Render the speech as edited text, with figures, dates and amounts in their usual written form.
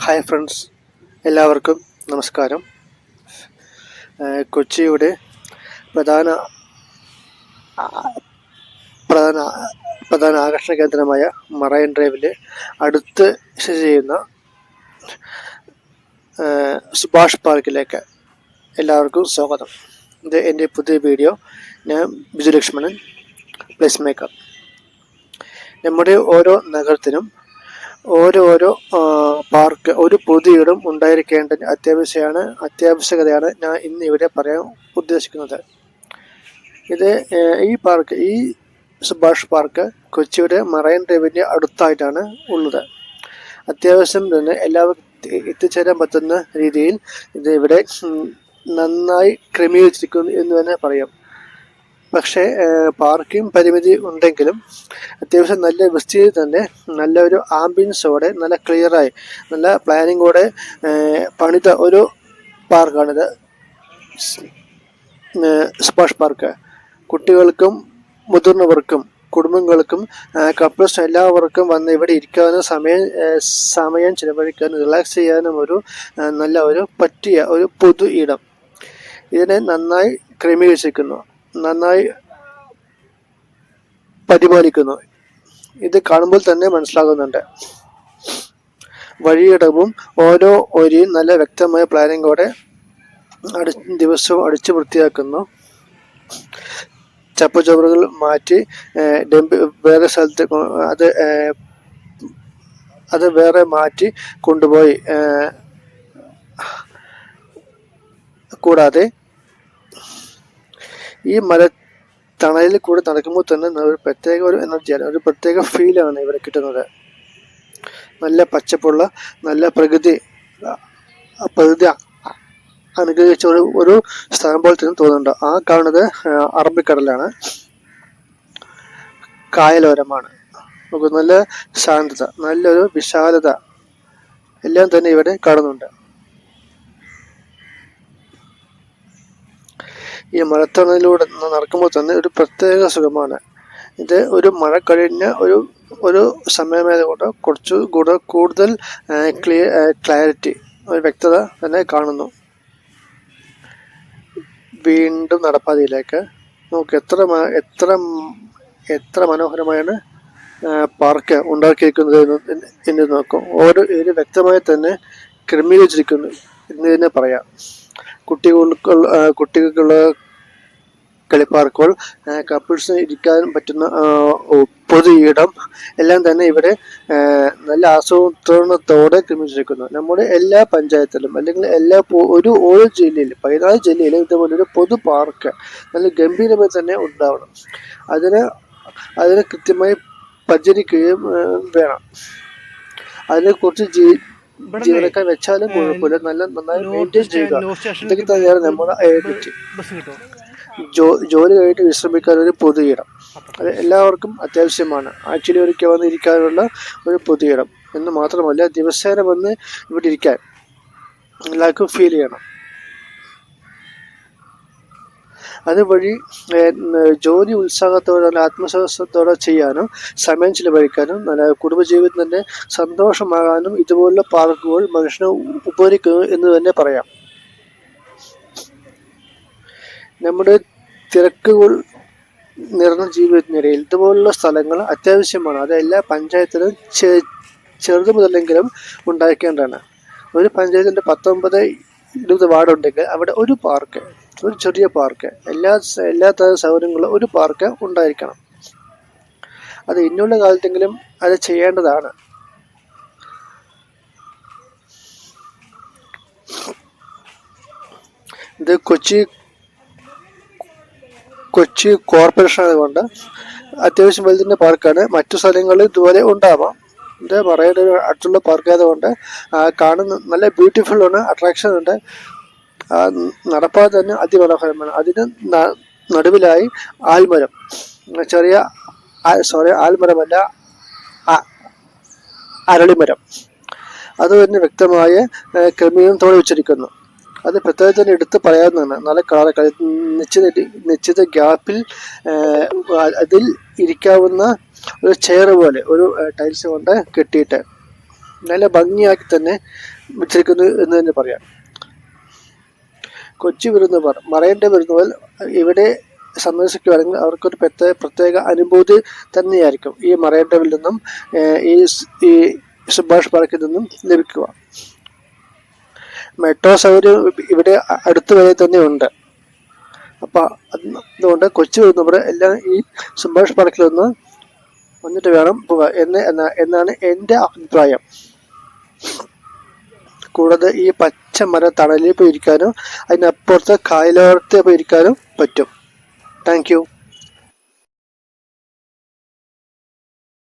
Hi friends, എല്ലാവർക്കും നമസ്കാരം. കൊച്ചിയുടെ പ്രധാന ആകർഷണ കേന്ദ്രമായ മറൈൻ ഡ്രൈവിൽ അടുത്ത് സ്ഥിതി ചെയ്യുന്ന സുഭാഷ് പാർക്കിലേക്ക് എല്ലാവർക്കും സ്വാഗതം. ഇത് എൻ്റെ പുതിയ വീഡിയോ. ഞാൻ ബിജു ലക്ഷ്മണൻ, പ്ലേസ് മേക്കർ. നമ്മുടെ ഓരോ നഗരത്തിനും ഓരോരോ പാർക്ക്, ഒരു പൊതുയിടം ഉണ്ടായിരിക്കേണ്ട അത്യാവശ്യകതയാണ് ഞാൻ ഇന്ന് ഇവിടെ പറയാൻ ഉദ്ദേശിക്കുന്നത്. ഈ സുഭാഷ് പാർക്ക് കൊച്ചിയുടെ മറൈൻ ഡ്രൈവിൻ്റെ അടുത്തായിട്ടാണ് ഉള്ളത്. അത്യാവശ്യം തന്നെ എല്ലാവർക്കും എത്തിച്ചേരാൻ പറ്റുന്ന രീതിയിൽ ഇത് ഇവിടെ നന്നായി ക്രമീകരിച്ചിരിക്കുന്നു എന്ന് തന്നെ പറയാം. പക്ഷേ പാർക്കിംഗ് പരിമിതി ഉണ്ടെങ്കിലും അത്യാവശ്യം നല്ല വിസ്തൃതി തന്നെ, നല്ലൊരു ആംബിയൻസോടെ, നല്ല ക്ലിയറായി, നല്ല പ്ലാനിങ്ങോടെ പണിത ഒരു പാർക്കാണിത്, സുഭാഷ് പാർക്ക്. കുട്ടികൾക്കും മുതിർന്നവർക്കും കുടുംബങ്ങൾക്കും കപ്പിൾസ് എല്ലാവർക്കും വന്ന് ഇവിടെ ഇരിക്കാനും സമയം ചിലവഴിക്കാനും റിലാക്സ് ചെയ്യാനും പറ്റിയ ഒരു പൊതു ഇടം. ഇതിനെ നന്നായി ക്രമീകരിച്ചിരിക്കുന്നു, നന്നായി പരിപാലിക്കുന്നു. ഇത് കാണുമ്പോൾ തന്നെ മനസ്സിലാകുന്നുണ്ട്. വഴിയിടവും ഓരോ വരിയും നല്ല വ്യക്തമായ പ്ലാനിങ്ങോടെ ദിവസവും അടിച്ചു വൃത്തിയാക്കുന്നു. ചപ്പുചവറുകൾ മാറ്റി വേറെ സ്ഥലത്ത് അത് വേറെ മാറ്റി കൊണ്ടുപോയി. കൂടാതെ ഈ തണലിൽ കൂടെ നടക്കുമ്പോൾ തന്നെ ഒരു എനർജിയാണ്, ഒരു പ്രത്യേക ഫീലാണ് ഇവിടെ കിട്ടുന്നത്. നല്ല പച്ചപ്പുള്ള, നല്ല പ്രകൃതി അനുഗ്രഹിച്ച ഒരു സ്ഥലം പോലെ തന്നെ തോന്നുന്നുണ്ട്. ആ കാണുന്നത് അറബിക്കടലാണ്, കായലോരമാണ്. നല്ല ശാന്തത, നല്ലൊരു വിശാലത എല്ലാം തന്നെ ഇവിടെ കാണുന്നുണ്ട്. ഈ മഴത്തണലിലൂടെ നടക്കുമ്പോൾ തന്നെ ഒരു പ്രത്യേക സുഖമാണ്. ഇത് ഒരു മഴ കഴിഞ്ഞ ഒരു സമയമായതുകൊണ്ട് കൂടുതൽ ക്ലാരിറ്റി, ഒരു വ്യക്തത തന്നെ കാണുന്നു. വീണ്ടും നടപ്പാതയിലേക്ക് നമുക്ക് എത്ര മനോഹരമായാണ് പാർക്ക് ഉണ്ടാക്കിയിരിക്കുന്നത് എന്ന് നോക്കും. ഓരോ ഏരിയ വ്യക്തമായി തന്നെ ക്രമീകരിച്ചിരിക്കുന്നു എന്ന് തന്നെ പറയാം. കുട്ടികൾക്കുള്ള കളിപ്പാർക്കുകൾ, കപ്പിൾസിന് ഇരിക്കാൻ പറ്റുന്ന പൊതു ഇടം എല്ലാം തന്നെ ഇവിടെ നല്ല ആസൂത്രണത്തോടെ ക്രമീകരിച്ചിരിക്കുന്നു. നമ്മുടെ എല്ലാ പഞ്ചായത്തിലും അല്ലെങ്കിൽ ഓരോ ജില്ലയിലും 14 ജില്ലയിലും ഇതുപോലൊരു പൊതു പാർക്ക് നല്ല ഗംഭീരമായി തന്നെ ഉണ്ടാവണം. അതിനെ കൃത്യമായി പരിചരിക്കുകയും വേണം. അതിനെക്കുറിച്ച് ജീവനക്കാർ വെച്ചാലും കുഴപ്പമില്ല, നന്നായി മെയിൻറ്റെയിൻ ചെയ്യുക. ഇതൊക്കെ തന്നെയാണ് നമ്മുടെ ഐഡന്റിറ്റി. ജോലി കഴിഞ്ഞിട്ട് വിശ്രമിക്കാൻ ഒരു പൊതു ഇടം, അത് എല്ലാവർക്കും അത്യാവശ്യമാണ്. ആഴ്ചയിൽ ഒരിക്കൽ വന്ന് ഇരിക്കാനുള്ള ഒരു പൊതു ഇടം എന്ന് മാത്രമല്ല, ദിവസേന വന്ന് ഇവിടെ ഇരിക്കാൻ എല്ലാവർക്കും ഫീൽ ചെയ്യണം. അതുവഴി ജോലി ഉത്സാഹത്തോടെ, നല്ല ആത്മവിശ്വാസത്തോടെ ചെയ്യാനും സമയം ചിലവഴിക്കാനും നല്ല കുടുംബജീവിതം തന്നെ സന്തോഷമാകാനും ഇതുപോലുള്ള പാർക്കുകൾ മനുഷ്യനെ ഉപകരിക്കുന്നു എന്ന് തന്നെ പറയാം. നമ്മുടെ തിരക്കുകൾ നിറഞ്ഞ ജീവിതത്തിനിടയിൽ ഇതുപോലുള്ള സ്ഥലങ്ങൾ അത്യാവശ്യമാണ്. അത് എല്ലാ പഞ്ചായത്തിലും ചെറുത് മുതലെങ്കിലും ഉണ്ടാക്കേണ്ടതാണ്. ഒരു പഞ്ചായത്തിൻ്റെ 19-20 വാർഡുണ്ടെങ്കിൽ അവിടെ ഒരു പാർക്ക്, ഒരു ചെറിയ പാർക്ക്, എല്ലാ തരം സൗകര്യങ്ങളും ഒരു പാർക്ക് ഉണ്ടായിരിക്കണം. അത് ഇന്നുള്ള കാലത്തെങ്കിലും അത് ചെയ്യേണ്ടതാണ്. ഇത് കൊച്ചി കോർപ്പറേഷൻ ആയതുകൊണ്ട് അത്യാവശ്യം വലുതിൻ്റെ പാർക്കാണ്. മറ്റു സ്ഥലങ്ങളിൽ ഇതുപോലെ ഉണ്ടാവാം. ഇത് മറൈൻ അടുത്തുള്ള പാർക്ക് ആയതുകൊണ്ട് കാണുന്ന നല്ല ബ്യൂട്ടിഫുൾ ആണ്, അട്രാക്ഷൻ ഉണ്ട്. നടപ്പാതെ തന്നെ അതിമനോഹരമാണ്. അതിന് നടുവിലായി ആൽമരം, ആൽമരമല്ല, അരളിമരം, അത് തന്നെ വ്യക്തമായ ക്രമീകരണത്തോടെ വെച്ചിരിക്കുന്നു. അത് പ്രത്യേകം തന്നെ എടുത്ത് പറയാവുന്നതാണ്. നല്ല കളർ നിശ്ചിത ഗ്യാപ്പിൽ അതിൽ ഇരിക്കാവുന്ന ഒരു ചെയർ പോലെ ഒരു ടൈൽസ് കൊണ്ട് കെട്ടിയിട്ട് നല്ല ഭംഗിയാക്കി തന്നെ വെച്ചിരിക്കുന്നു എന്ന് തന്നെ പറയാം. കൊച്ചി വിരുന്നുകാർ, മറൈൻ്റെ വിരുന്നുകാർ ഇവിടെ സന്ദർശിക്കുകയാണെങ്കിൽ അവർക്കൊരു പ്രത്യേക അനുഭൂതി തന്നെയായിരിക്കും ഈ മറൈൻ ഡ്രൈവിൽ നിന്നും ഈ സുഭാഷ് പാർക്കിൽ നിന്നും ലഭിക്കുക. മെട്രോ സൗകര്യം ഇവിടെ അടുത്ത് വരെ തന്നെ ഉണ്ട്. അപ്പം അതുകൊണ്ട് കൊച്ചി വരുന്നവർ എല്ലാം ഈ സുഭാഷ് പാർക്കിൽ ഒന്ന് വന്നിട്ട് വേണം പോകാൻ എന്നാണ് എൻ്റെ അഭിപ്രായം. കൂടാതെ ഈ പച്ച മര തണലിൽ പോയിരിക്കാനും അതിനപ്പുറത്ത് കായലോരത്തെ പോയിരിക്കാനും പറ്റും. Thank you.